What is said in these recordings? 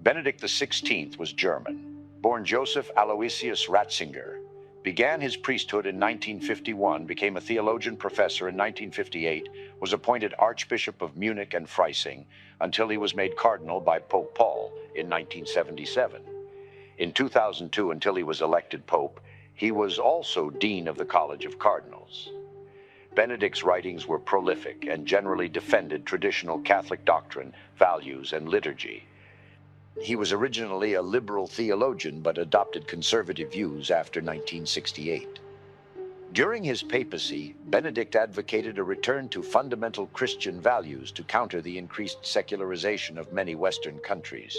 Benedict XVI was German. Born Joseph Aloysius Ratzinger, began his priesthood in 1951, became a theologian professor in 1958, was appointed Archbishop of Munich and Freising until he was made cardinal by Pope Paul in 1977. In 2002, until he was elected Pope, he was also Dean of the College of Cardinals. Benedict's writings were prolific and generally defended traditional Catholic doctrine, values, and liturgy. He was originally a liberal theologian but adopted conservative views after 1968. During his papacy, Benedict advocated a return to fundamental Christian values to counter the increased secularization of many Western countries.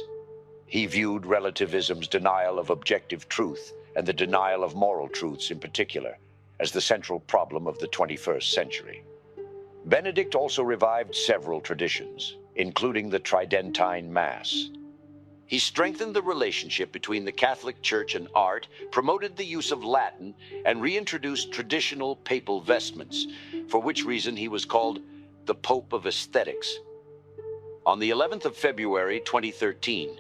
He viewed relativism's denial of objective truth, and the denial of moral truths in particular, as the central problem of the 21st century. Benedict also revived several traditions, including the Tridentine Mass. He strengthened the relationship between the Catholic Church and art, promoted the use of Latin, and reintroduced traditional papal vestments, for which reason he was called the Pope of Aesthetics. On the 11th of February 2013,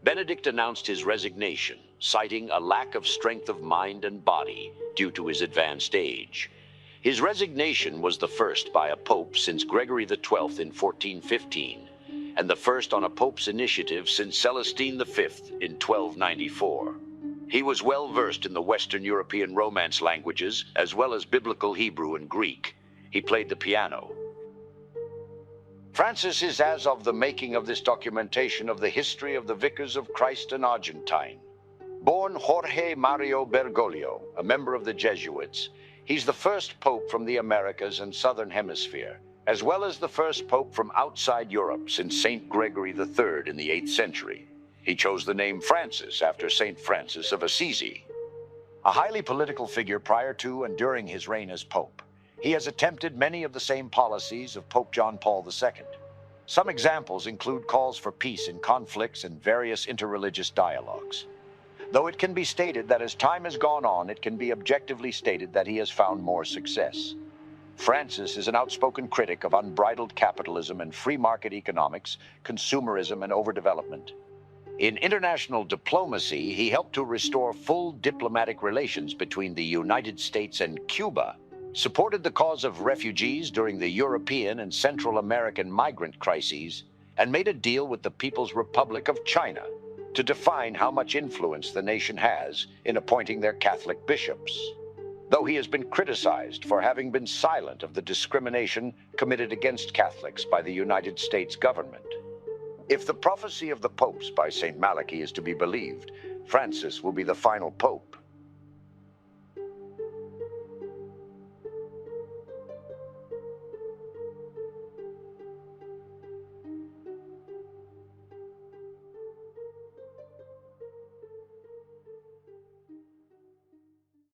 Benedict announced his resignation, citing a lack of strength of mind and body due to his advanced age. His resignation was the first by a pope since Gregory XII in 1415, and the first on a pope's initiative since Celestine V in 1294. He was well versed in the Western European Romance languages, as well as Biblical Hebrew and Greek. He played the piano. Francis is as of the making of this documentation of the history of the Vicars of Christ in Argentine. Born Jorge Mario Bergoglio, a member of the Jesuits, he's the first pope from the Americas and Southern Hemisphere, as well as the first pope from outside Europe since St. Gregory III in the 8th century. He chose the name Francis after St. Francis of Assisi. A highly political figure prior to and during his reign as pope, he has attempted many of the same policies of Pope John Paul II. Some examples include calls for peace in conflicts and various interreligious dialogues. Though it can be stated that as time has gone on, it can be objectively stated that he has found more success. Francis is an outspoken critic of unbridled capitalism and free market economics, consumerism, and overdevelopment. In international diplomacy, he helped to restore full diplomatic relations between the United States and Cuba, supported the cause of refugees during the European and Central American migrant crises, and made a deal with the People's Republic of China to define how much influence the nation has in appointing their Catholic bishops, though he has been criticized for having been silent of the discrimination committed against Catholics by the United States government. If the prophecy of the popes by St. Malachy is to be believed, Francis will be the final pope.